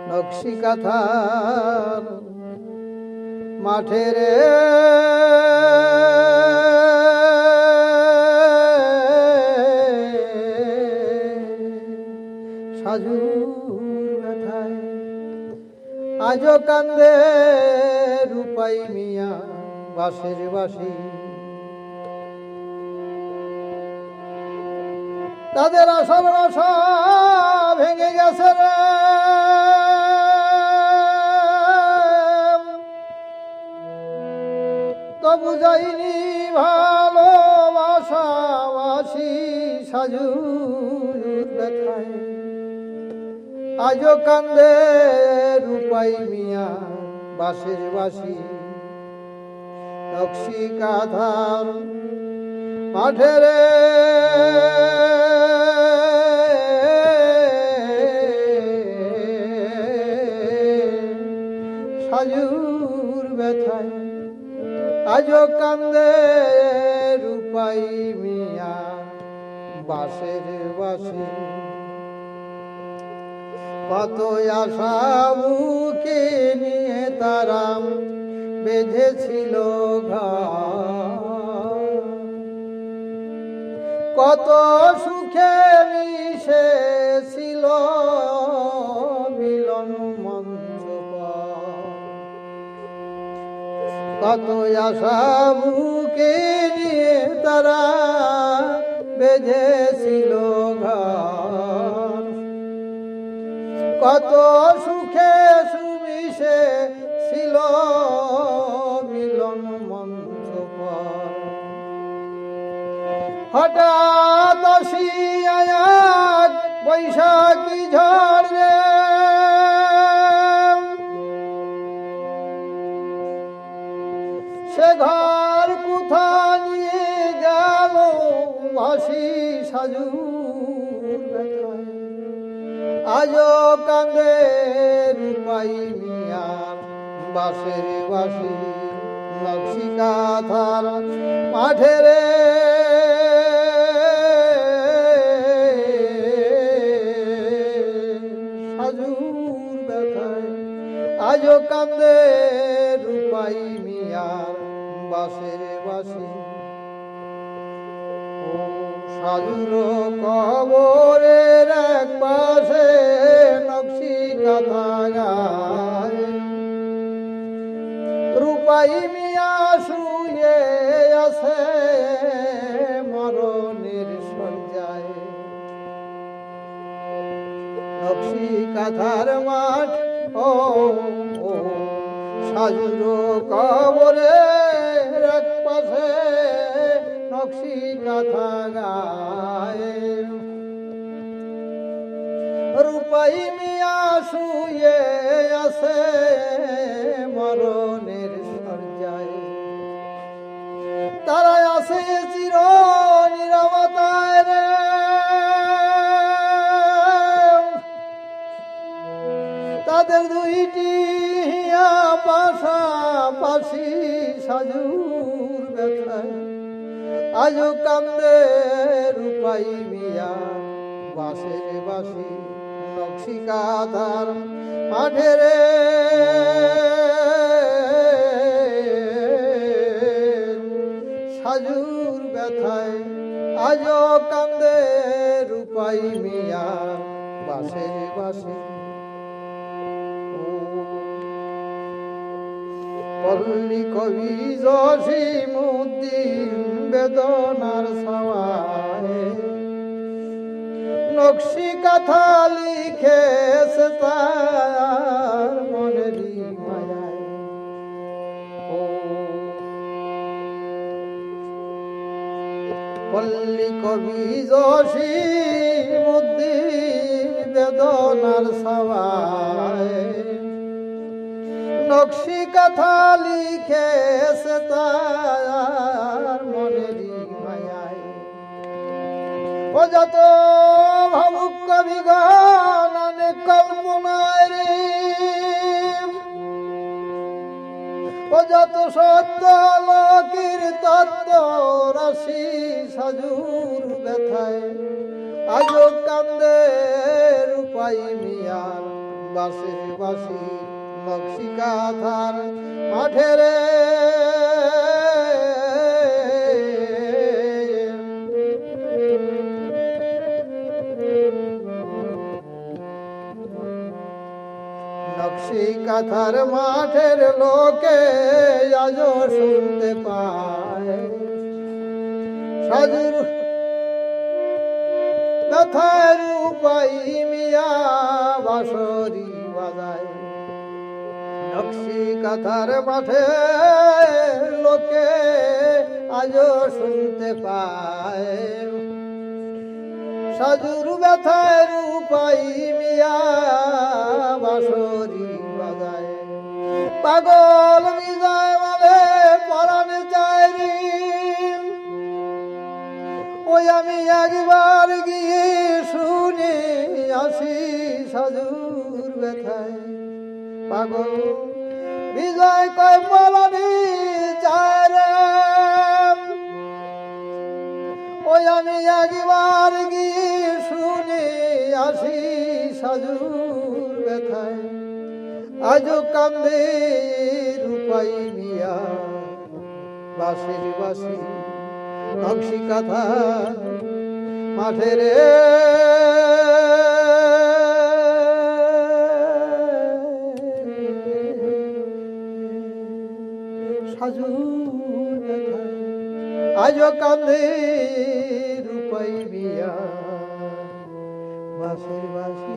নকশি কাঁথার মাঠে রে সাজুর ব্যথায় আজও কান্দে রূপাই মিয়া বাঁশের বাঁশি। তাদের আশার আশা ভেঙে গেছে রে, তবু যাইনি ভালোবাসাবাসি সাজুর ব্যথায় আজও কান্দে রূপাই মিয়া বাঁশের বাঁশি। নকশি কাঁথার মাঠে রে সাজুর ব্যথায় আজও কান্দে রূপাই মিয়া বাঁশের বাঁশি। কত আশা বুকে নিয়ে তারা বেঁধেছিল ঘর, কত সুখে মিশেছিল মিলন মঞ্চ পর। কত আশা বুকে নিয়ে তারা বেঁধেছিল ঘর, কত সুখে সুমিশে ছিল মিলন মঞ্চ পর। হঠাৎ আসিয়া এক বৈশাখী ঝড় রে, সে ঘর কোথা নিয়ে গেল ভাসি সাজুর ব্যথায় আজও কান্দে রূপাই মিয়া বাঁশের বাঁশি। নকশি কাঁথার মাঠে রে সাজুর ব্যথায় আজও কান্দে রূপাই মিয়া বাঁশের বাঁশি। সাজুর কবরের এক পাশে নকশি কাঁথা গায়, রূপাই মিয়া শুয়ে আছে মরণের শয্যায়। নকশি কাঁথার মাঠ ও সাজুর কবরের এক পাশে নকশি কাঁথা গায়, রূপাই মিয়া শুয়ে আছে মরণের শয্যায়। তারা আছে চির নীরবতায় রে, তাদের দুইটি হিয়া পাশাপাশি সাজুর ব্যথায় আজও কান্দে রূপাই মিয়া বাঁশের বাঁশি। নকশি কাঁথার মাঠে রে সাজুর ব্যথায় আজও কান্দে রূপাই মিয়া বাঁশের বাঁশি। পল্লী কবি জসিমউদ্দিন বেদনার ছাওয়ায় নকশি কাঁথা লিখেছে তার মনেরই মায়ায়। পল্লী কবি জসিমউদ্দিন বেদনার ছাওয়ায় নকশি কাঁথা লিখেছে তার মনেরই মায়ায়। ও যত ভাবুক কবিগণ অনেক কল্পনায় রে, ও যত সত্য লোকের তত্ত্ব রাশি সাজুর ব্যথায় আজও কান্দে রূপাই মিয়া বাঁশির বাঁশি নকশি কাঁথার মাঠে রে নকশি কাঁথার মাঠের লোকে আজ শুনতে পায় সাজুর ব্যথার উপায় মিয়া বাঁশরি বাজায় নকশি কাঁথার মাঠে লোকে আজ শুনতে পায় সাজুর ব্যথার উপায় মিয়া বাঁশরি বাজায় পাগল বিজয় বলে পরাণ চাইরি ওই আমি একবার গিয়ে শুনে আসি সাজুর ব্যথায় পাগল বিজয় কয় পরাণী চায় রে ওই আমি একবার গিয়ে শুনে আসি সাজুর ব্যথায় আজও কান্দে রূপাই মিয়া বাঁশির বাঁশি নকশি কাঁথা মাঠে রে সাজুর ব্যথায় আজও কান্দে রূপাই মিয়া বাঁশির বাঁশি